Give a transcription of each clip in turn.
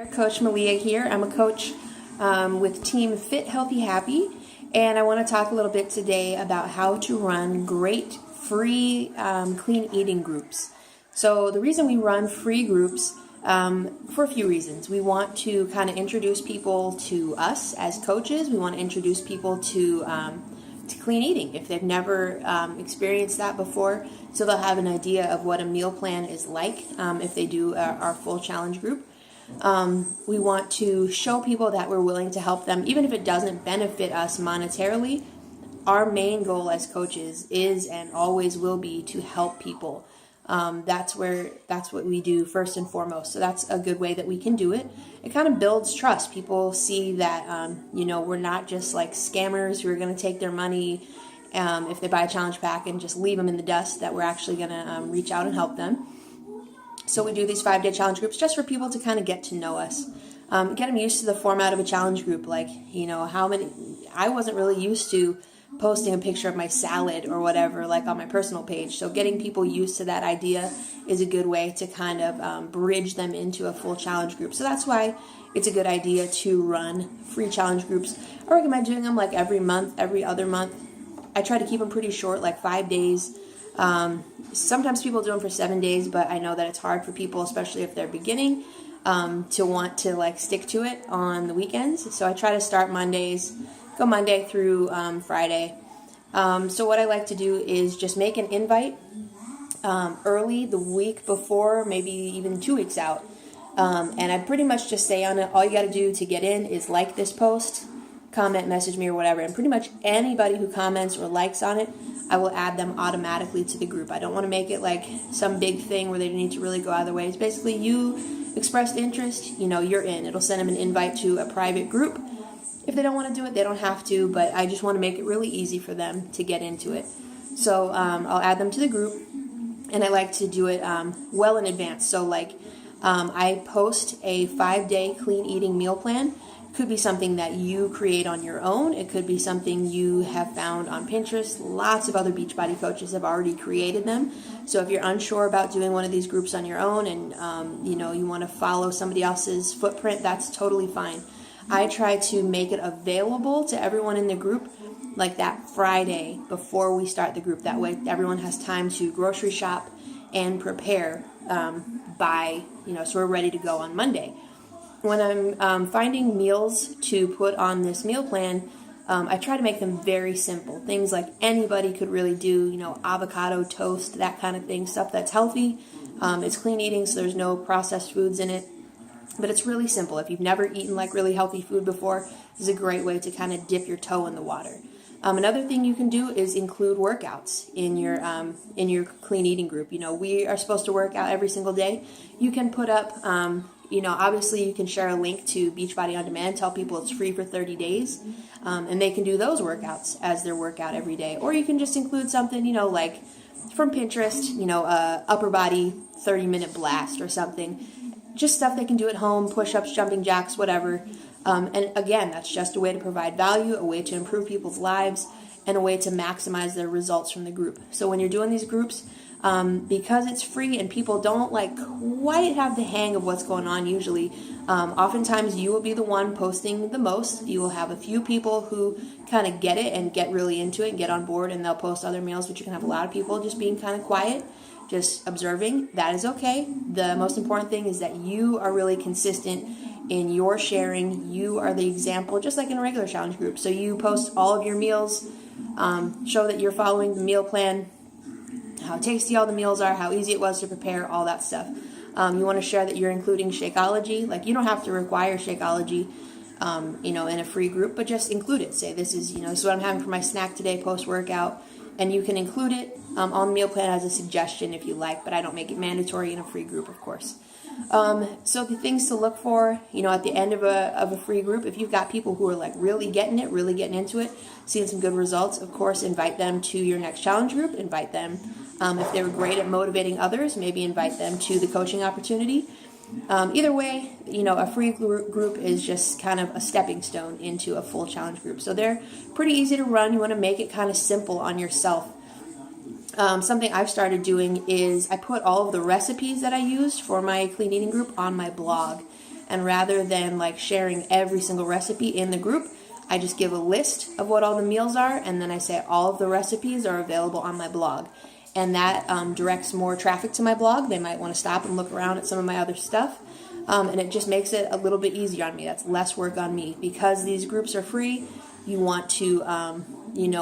Coach Malia here. I'm a coach with Team Fit, Healthy, Happy, and I want to talk a little bit today about how to run great free clean eating groups. So the reason we run free groups for a few reasons. We want to kind of introduce people to us as coaches. We want to introduce people to clean eating if they've never experienced that before, so they'll have an idea of what a meal plan is like if they do our full challenge group. We want to show people that we're willing to help them, even if it doesn't benefit us monetarily. Our main goal as coaches is and always will be to help people. That's what we do first and foremost. So that's a good way that we can do it. It kind of builds trust. People see that, we're not just like scammers who are going to take their money if they buy a challenge pack and just leave them in the dust, that we're actually going to reach out and help them. So we do these 5-day challenge groups just for people to kind of get to know us, get them used to the format of a challenge group. Like, I wasn't really used to posting a picture of my salad or whatever, like on my personal page. So getting people used to that idea is a good way to kind of bridge them into a full challenge group. So that's why it's a good idea to run free challenge groups. I recommend doing them like every month, every other month. I try to keep them pretty short, like 5 days. Sometimes people do them for 7 days, but I know that it's hard for people, especially if they're beginning, to want to like stick to it on the weekends. So I try to start Mondays, go Monday through Friday. So what I like to do is just make an invite early the week before, maybe even 2 weeks out. And I pretty much just say on it, all you got to do to get in is like this post, comment, message me or whatever. And pretty much anybody who comments or likes on it, I will add them automatically to the group. I don't want to make it like some big thing where they need to really go out of their way. It's basically you expressed interest, you're in. It'll send them an invite to a private group. If they don't want to do it, they don't have to, but I just want to make it really easy for them to get into it. So I'll add them to the group, and I like to do it well in advance. So I post a 5-day clean eating meal plan. Could be something that you create on your own. It could be something you have found on Pinterest. Lots of other Beachbody coaches have already created them. So if you're unsure about doing one of these groups on your own and you want to follow somebody else's footprint, that's totally fine. I try to make it available to everyone in the group like that Friday before we start the group. That way everyone has time to grocery shop and prepare so we're ready to go on Monday. When I'm finding meals to put on this meal plan, I try to make them very simple. Things like anybody could really do, avocado toast, that kind of thing, stuff that's healthy. It's clean eating, so there's no processed foods in it. But it's really simple. If you've never eaten like really healthy food before, this is a great way to kind of dip your toe in the water. Another thing you can do is include workouts in your clean eating group. We are supposed to work out every single day. You can put up, obviously you can share a link to Beachbody On Demand, tell people it's free for 30 days, and they can do those workouts as their workout every day. Or you can just include something, like from Pinterest, upper body 30-minute blast or something. Just stuff they can do at home, push-ups, jumping jacks, whatever. And again, that's just a way to provide value, a way to improve people's lives, and a way to maximize their results from the group. So when you're doing these groups, because it's free and people don't quite have the hang of what's going on usually, oftentimes you will be the one posting the most. You will have a few people who kind of get it and get really into it and get on board, and they'll post other meals, but you can have a lot of people just being kind of quiet, just observing. That is okay. The most important thing is that you are really consistent in your sharing. You are the example, just like in a regular challenge group. So you post all of your meals, show that you're following the meal plan, how tasty all the meals are, how easy it was to prepare, all that stuff. You want to share that you're including Shakeology. You don't have to require Shakeology, in a free group, but just include it. Say, this is what I'm having for my snack today post-workout. And you can include it on the meal plan as a suggestion if you like, but I don't make it mandatory in a free group, of course. So the things to look for, at the end of a free group, if you've got people who are really getting it, really getting into it, seeing some good results, of course, invite them to your next challenge group. Invite them, if they were great at motivating others, maybe invite them to the coaching opportunity. Either way, a free group is just kind of a stepping stone into a full challenge group. So they're pretty easy to run. You want to make it kind of simple on yourself. Something I've started doing is I put all of the recipes that I used for my clean eating group on my blog. And rather than like sharing every single recipe in the group, I just give a list of what all the meals are, and then I say all of the recipes are available on my blog. And that directs more traffic to my blog. They might want to stop and look around at some of my other stuff. And it just makes it a little bit easier on me. That's less work on me. Because these groups are free, you want to,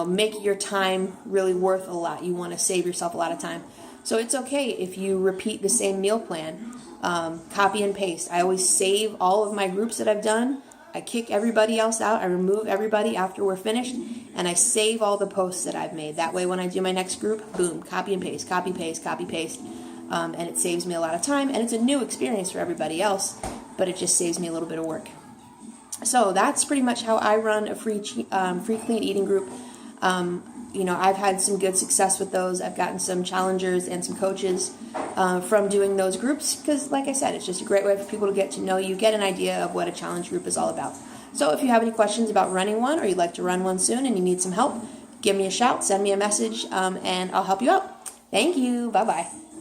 make your time really worth a lot. You want to save yourself a lot of time. So it's okay if you repeat the same meal plan. Copy and paste. I always save all of my groups that I've done. I kick everybody else out. I remove everybody after we're finished, and I save all the posts that I've made. That way when I do my next group, boom, copy and paste, copy, paste, copy, paste. And it saves me a lot of time, and it's a new experience for everybody else, but it just saves me a little bit of work. So that's pretty much how I run a free clean eating group. I've had some good success with those. I've gotten some challengers and some coaches from doing those groups because, like I said, it's just a great way for people to get to know you, get an idea of what a challenge group is all about. So if you have any questions about running one, or you'd like to run one soon and you need some help, give me a shout, send me a message, and I'll help you out. Thank you. Bye-bye.